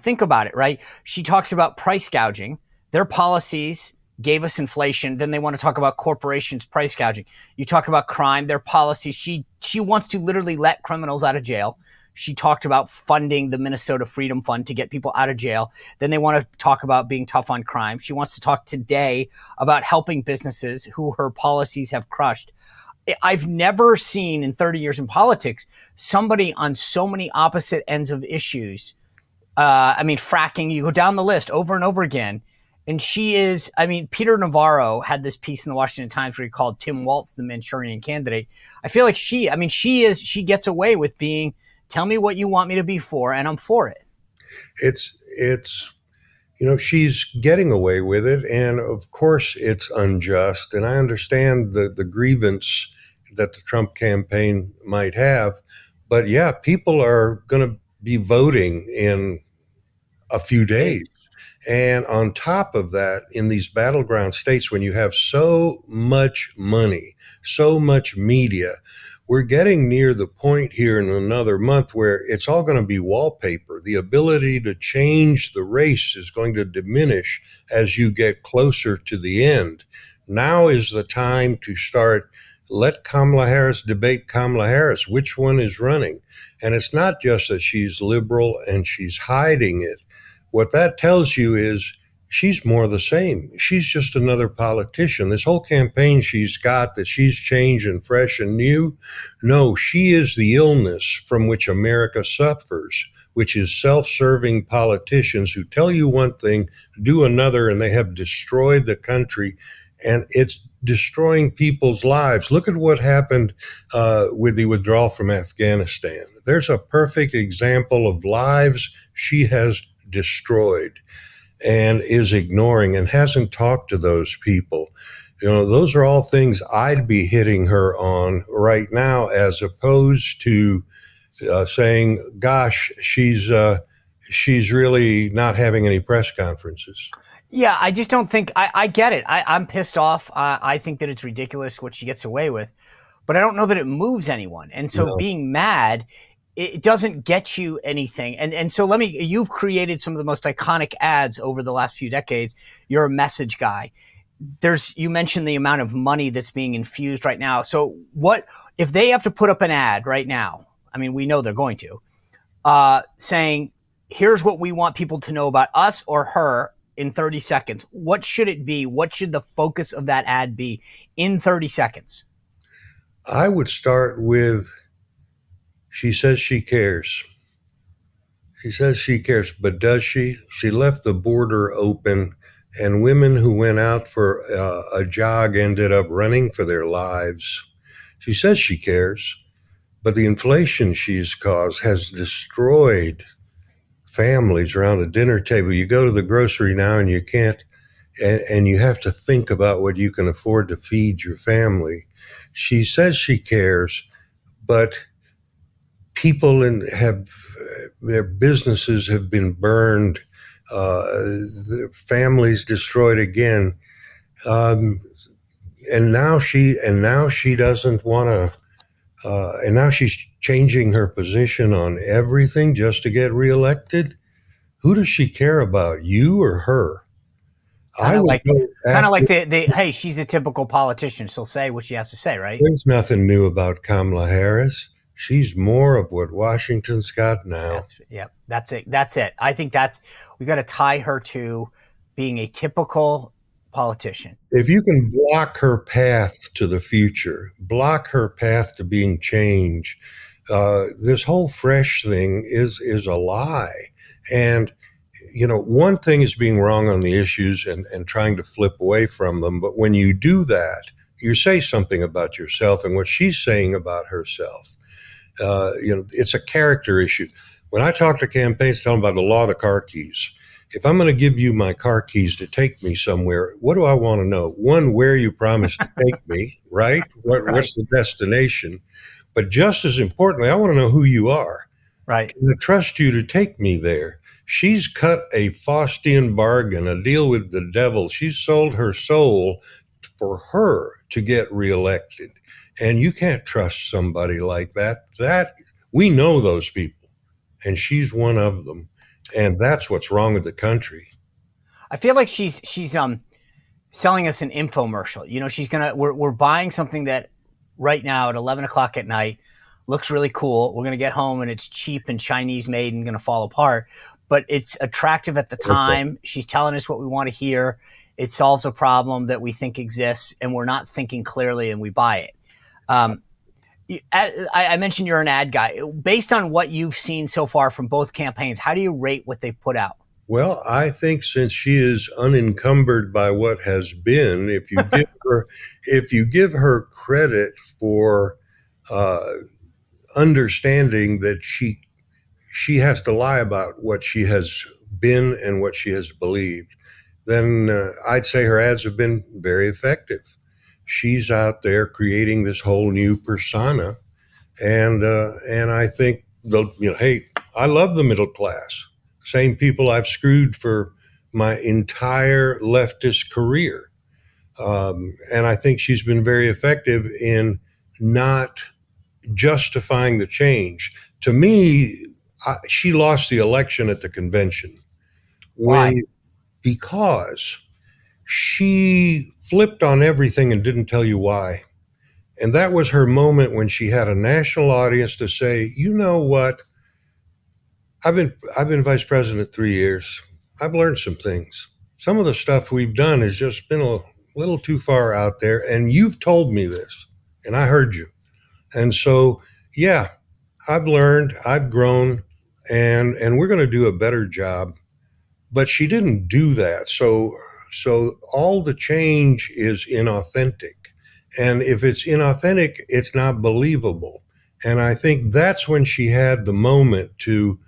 Think about it, right? She talks about price gouging. Their policies gave us inflation. Then they want to talk about corporations price gouging. You talk about crime, their policies. She wants to literally let criminals out of jail. She talked about funding the Minnesota Freedom Fund to get people out of jail. Then they want to talk about being tough on crime. She wants to talk today about helping businesses who her policies have crushed. I've never seen in 30 years in politics somebody on so many opposite ends of issues. I mean, fracking, you go down the list over and over again. And she is, I mean, Peter Navarro had this piece in the Washington Times where he called Tim Walz the Manchurian candidate. I feel like she gets away with being, tell me what you want me to be for, and I'm for it. It's, she's getting away with it. And of course it's unjust. And I understand the grievance that the Trump campaign might have. But yeah, people are going to be voting in a few days. And on top of that, in these battleground states, when you have so much money, so much media, we're getting near the point here in another month where it's all going to be wallpaper. The ability to change the race is going to diminish as you get closer to the end. Now is the time to start. Let Kamala Harris debate Kamala Harris. Which one is running? And it's not just that she's liberal and she's hiding it. What that tells you is she's more the same. She's just another politician. This whole campaign she's got that she's changed and fresh and new. No, she is the illness from which America suffers, which is self-serving politicians who tell you one thing, do another, and they have destroyed the country. And it's destroying people's lives. Look at what happened with the withdrawal from Afghanistan. There's a perfect example of lives she has destroyed and is ignoring and hasn't talked to those people. Those are all things I'd be hitting her on right now, as opposed to saying, gosh, she's really not having any press conferences. Yeah, I just don't think I get it. I'm pissed off. I think that it's ridiculous what she gets away with, but I don't know that it moves anyone. And so No. being mad, it doesn't get you anything. And so you've created some of the most iconic ads over the last few decades. You're a message guy. You mentioned the amount of money that's being infused right now. So what if they have to put up an ad right now? I mean, we know they're going to, saying, here's what we want people to know about us or her in 30 seconds. What should it be? What should the focus of that ad be in 30 seconds? I would start with, she says she cares. She says she cares, but does she? She left the border open, and women who went out for a jog ended up running for their lives. She says she cares, but the inflation she's caused has destroyed families around the dinner table. You go to the grocery now and you can't, and you have to think about what you can afford to feed your family. She says she cares, but people have their businesses have been burned, their families destroyed again, and now she doesn't want to. And now she's changing her position on everything just to get reelected. Who does she care about, you or her? Kind of like, hey, she's a typical politician. She'll say what she has to say, right? There's nothing new about Kamala Harris. She's more of what Washington's got now. That's it. I think we got to tie her to being a typical politician. If you can block her path to the future, block her path to being changed, this whole fresh thing is a lie. And one thing is being wrong on the issues and trying to flip away from them. But when you do that, you say something about yourself and what she's saying about herself. It's a character issue. When I talk to campaigns, tell them about the law of the car keys. If I'm going to give you my car keys to take me somewhere, what do I want to know? One, where you promised to take me, right? What's the destination? But just as importantly, I want to know who you are. Right. Can I trust you to take me there? She's cut a Faustian bargain, a deal with the devil. She's sold her soul for her to get reelected. And you can't trust somebody like that. We know those people, and she's one of them. And that's what's wrong with the country. I feel like she's selling us an infomercial. You know, we're buying something that right now at 11 o'clock at night looks really cool. We're gonna get home and it's cheap and Chinese made and gonna fall apart, but it's attractive at the Okay. time. She's telling us what we want to hear. It solves a problem that we think exists, and we're not thinking clearly, and we buy it. Um, I mentioned you're an ad guy. Based on what you've seen so far from both campaigns, how do you rate what they've put out? Well, I think since she is unencumbered by what has been, if you give her credit for uh, understanding that she has to lie about what she has been and what she has believed, then I'd say her ads have been very effective. She's out there creating this whole new persona, and I think hey, I love the middle class. Same people I've screwed for my entire leftist career, and I think she's been very effective in not justifying the change. To me, she lost the election at the convention Why? when because she flipped on everything and didn't tell you why. And that was her moment when she had a national audience to say, you know what? I've been vice president 3 years. I've learned some things. Some of the stuff we've done has just been a little too far out there, and you've told me this, and I heard you. And so, yeah, I've learned, I've grown, and we're going to do a better job. But she didn't do that. So all the change is inauthentic. And if it's inauthentic, it's not believable. And I think that's when she had the moment to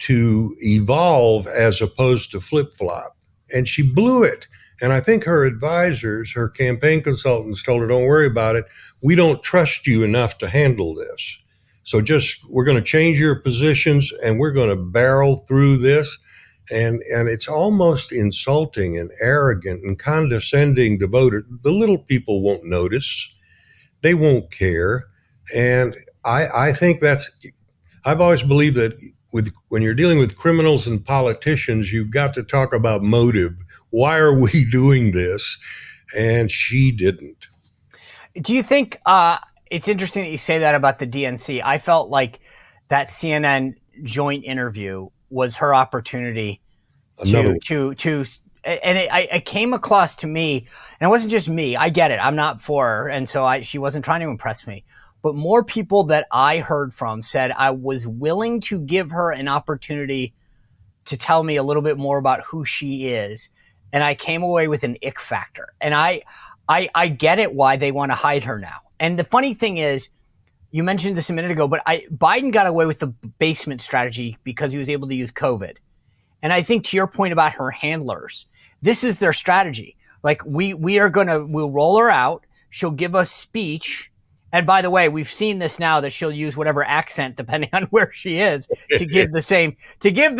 evolve as opposed to flip flop. And she blew it. And I think her advisors, her campaign consultants told her, don't worry about it. We don't trust you enough to handle this. So we're going to change your positions and we're going to barrel through this. And it's almost insulting and arrogant and condescending to voters. The little people won't notice. They won't care. And I think I've always believed that when you're dealing with criminals and politicians, you've got to talk about motive. Why are we doing this? And she didn't. Do you think it's interesting that you say that about the DNC? I felt like that CNN joint interview was her opportunity Another to and it came across to me, and it wasn't just me. I get it. I'm not for her, and so she wasn't trying to impress me. But more people that I heard from said I was willing to give her an opportunity to tell me a little bit more about who she is, and I came away with an ick factor. And I get it why they want to hide her now. And the funny thing is, you mentioned this a minute ago, but Biden got away with the basement strategy because he was able to use COVID. And I think to your point about her handlers, this is their strategy. Like we'll roll her out. She'll give us speech. And by the way, we've seen this now that she'll use whatever accent depending on where she is to give the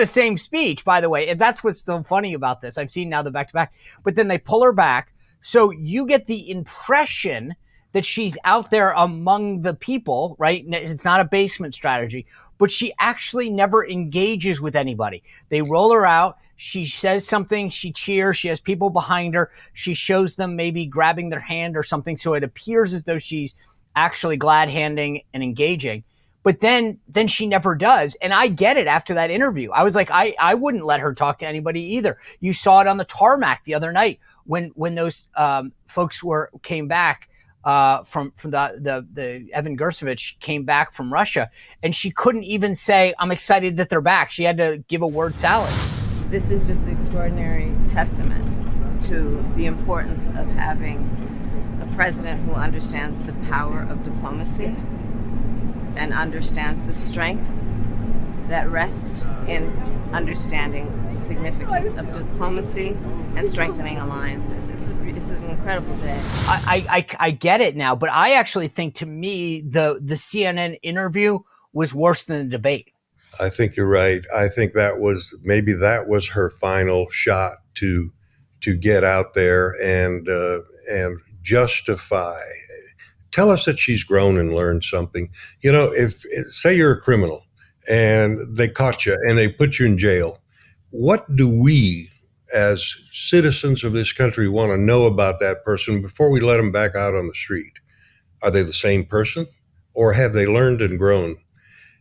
same speech, by the way. And that's what's so funny about this. I've seen now the back to back, but then they pull her back. So you get the impression that she's out there among the people, right? It's not a basement strategy, but she actually never engages with anybody. They roll her out. She says something. She cheers. She has people behind her. She shows them maybe grabbing their hand or something. So it appears as though she's actually glad handing and engaging. But then she never does. And I get it after that interview. I was like, I wouldn't let her talk to anybody either. You saw it on the tarmac the other night when those folks came back from the Evan Gersovich came back from Russia, and she couldn't even say, I'm excited that they're back. She had to give a word salad. This is just an extraordinary testament to the importance of having a president who understands the power of diplomacy and understands the strength that rests in understanding the significance of diplomacy and strengthening alliances. This is an incredible day. I get it now, but I actually think, to me, the CNN interview was worse than the debate. I think you're right. I think that was her final shot to get out there and justify. Tell us that she's grown and learned something. You know, if say you're a criminal and they caught you and they put you in jail, what do we as citizens of this country want to know about that person before we let them back out on the street? Are they the same person, or have they learned and grown?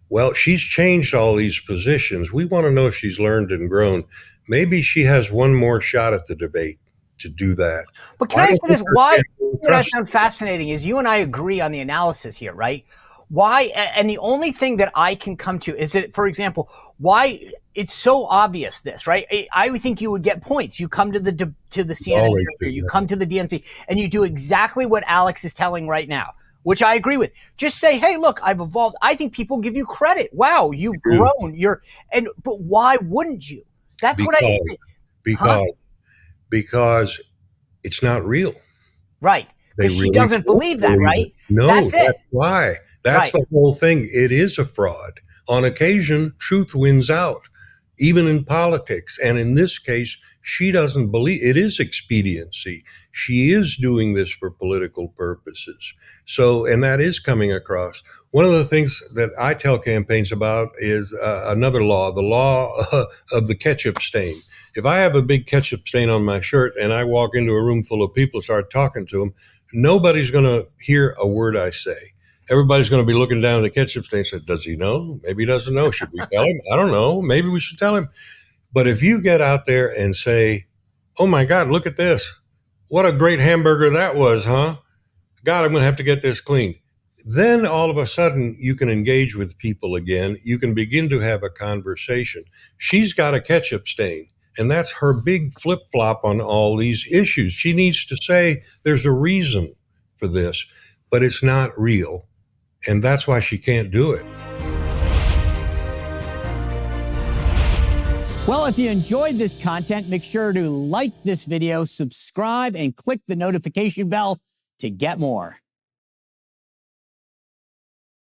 Well, she's changed all these positions. We want to know if she's learned and grown. Maybe she has one more shot at the debate to do that. But can I ask you this? Why? What I found fascinating is you and I agree on the analysis here, right? Why? And the only thing that I can come to is that, for example, why it's so obvious this, right? I would think you would get points. You come to the CNN interview, you come to the DNC, and you do exactly what Alex is telling right now, which I agree with. Just say, hey, look, I've evolved. I think people give you credit. Wow, you've grown. But why wouldn't you? That's what I think. Because it's not real. Right. Because she doesn't believe that, right? No, that's why. That's the whole thing. It is a fraud. On occasion, truth wins out, even in politics. And in this case, she doesn't believe it is expediency. She is doing this for political purposes. So, and that is coming across. One of the things that I tell campaigns about is another law, the law of the ketchup stain. If I have a big ketchup stain on my shirt and I walk into a room full of people, start talking to them, nobody's going to hear a word I say. Everybody's going to be looking down at the ketchup stain and say, does he know? Maybe he doesn't know. Should we tell him? I don't know. Maybe we should tell him. But if you get out there and say, oh my God, look at this. What a great hamburger that was, huh? God, I'm going to have to get this clean. Then all of a sudden you can engage with people again. You can begin to have a conversation. She's got a ketchup stain. And that's her big flip-flop on all these issues. She needs to say there's a reason for this, but it's not real. And that's why she can't do it. Well, if you enjoyed this content, make sure to like this video, subscribe, and click the notification bell to get more.